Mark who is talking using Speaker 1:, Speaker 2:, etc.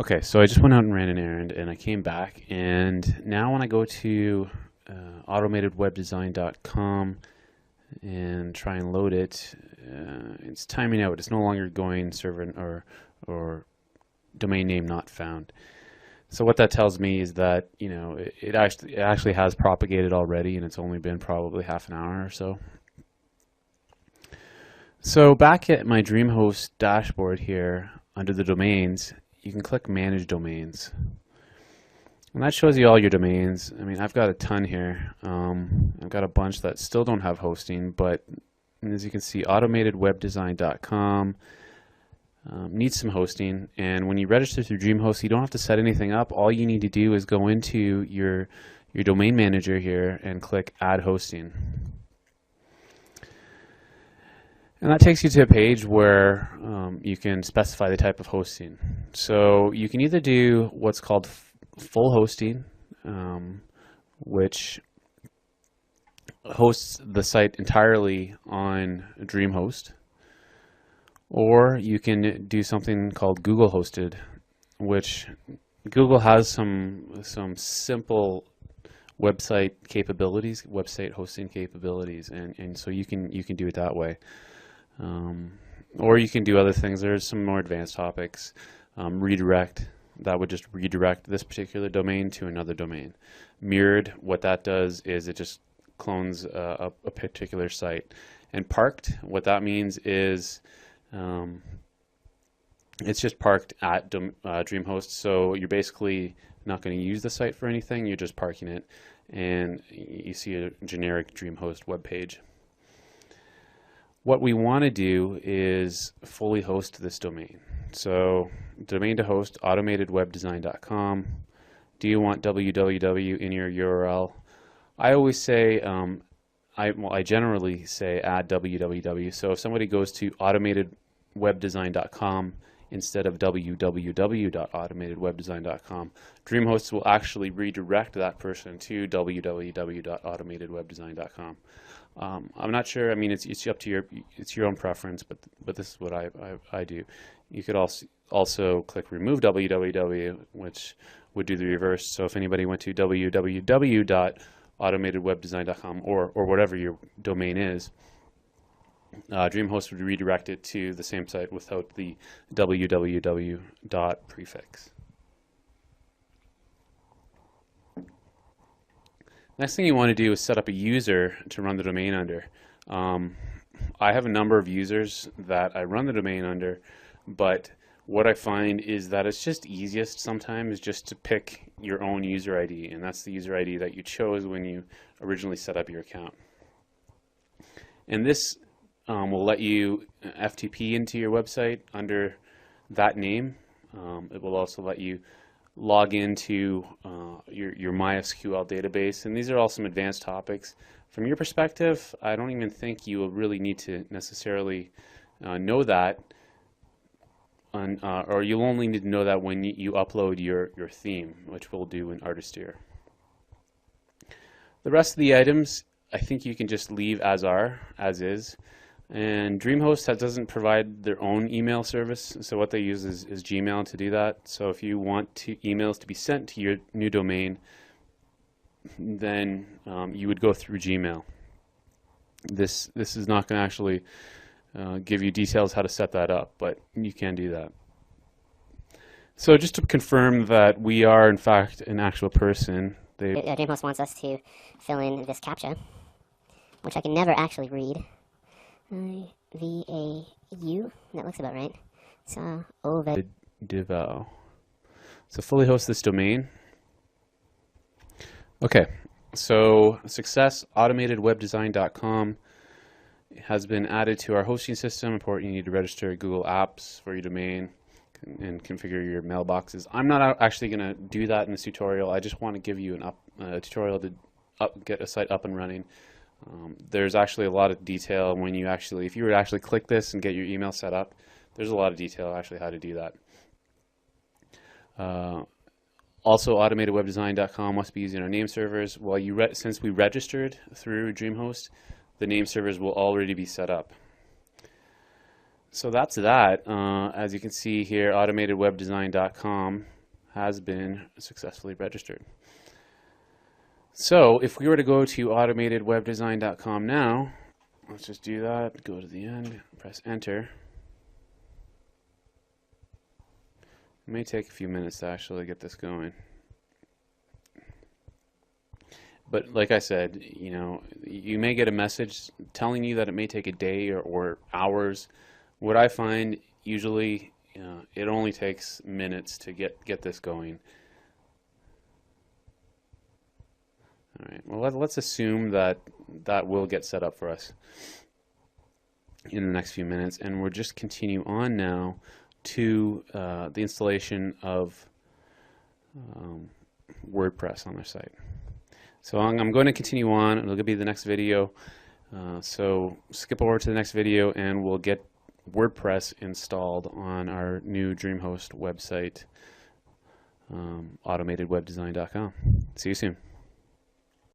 Speaker 1: Okay, so I just went out and ran an errand and I came back, and now when I go to automatedwebdesign.com and try and load it, it's timing out. It's no longer going server or domain name not found. So what that tells me is that, you know, it actually has propagated already, and it's only been probably half an hour or so. So back at my Dreamhost dashboard here, under the domains, you can click Manage Domains. And that shows you all your domains. I mean, I've got a ton here. I've got a bunch that still don't have hosting, but as you can see, automatedwebdesign.com needs some hosting. And when you register through Dreamhost, you don't have to set anything up. All you need to do is go into your domain manager here and click Add Hosting. And that takes you to a page where you can specify the type of hosting. So you can either do what's called full hosting, which hosts the site entirely on Dreamhost, or you can do something called Google hosted, which Google has some simple website capabilities, website hosting capabilities, and so you can do it that way. Or you can do other things. There's some more advanced topics. Redirect, that would just redirect this particular domain to another domain. Mirrored, what that does is it just clones a particular site. And parked, what that means is it's just parked at Dreamhost, so you're basically not going to use the site for anything, you're just parking it, and you see a generic Dreamhost web page. What we want to do is fully host this domain. So domain to host, automatedwebdesign.com. Do you want www in your URL? I always say, I generally say add www. So if somebody goes to automatedwebdesign.com instead of www.automatedwebdesign.com, Dreamhost will actually redirect that person to www.automatedwebdesign.com. I'm not sure. I mean, it's up to it's your own preference, but this is what I do. You could also click remove www, which would do the reverse. So if anybody went to www.automatedwebdesign.com or whatever your domain is, Dreamhost would redirect it to the same site without the www prefix. Next thing you want to do is set up a user to run the domain under. I have a number of users that I run the domain under, but what I find is that it's just easiest sometimes just to pick your own user ID, and that's the user ID that you chose when you originally set up your account. And this will let you FTP into your website under that name. It will also let you log into your MySQL database, and these are all some advanced topics. From your perspective, I don't even think you will really need to necessarily know that, or you'll only need to know that when you upload your theme, which we'll do in Artisteer. The rest of the items, I think you can just leave as is. And Dreamhost doesn't provide their own email service, so what they use is Gmail to do that. So if you want emails to be sent to your new domain, then you would go through Gmail. This is not going to actually give you details how to set that up, but you can do that. So just to confirm that we are in fact an actual person,
Speaker 2: Dreamhost wants us to fill in this CAPTCHA, which I can never actually read. VAU, that looks about right. So
Speaker 1: Devo. So fully host this domain. Okay, so success, automatedwebdesign.com has been added to our hosting system. Important, you need to register Google Apps for your domain and configure your mailboxes. I'm not actually going to do that in this tutorial. I just want to give you a tutorial to get a site up and running. There's actually a lot of detail when you actually, if you were to actually click this and get your email set up, there's a lot of detail actually how to do that. Also, automatedwebdesign.com must be using our name servers. Well, since we registered through Dreamhost, the name servers will already be set up. So that's that. As you can see here, automatedwebdesign.com has been successfully registered. So if we were to go to automatedwebdesign.com now, let's just do that, go to the end, press enter. It may take a few minutes to actually get this going. But like I said, you know, you may get a message telling you that it may take a day or hours. What I find usually, it only takes minutes to get this going. All right. Well, let's assume that that will get set up for us in the next few minutes, and we'll just continue on now to the installation of WordPress on our site. So I'm going to continue on. It'll be the next video. So skip over to the next video and we'll get WordPress installed on our new Dreamhost website, automatedwebdesign.com. See you soon.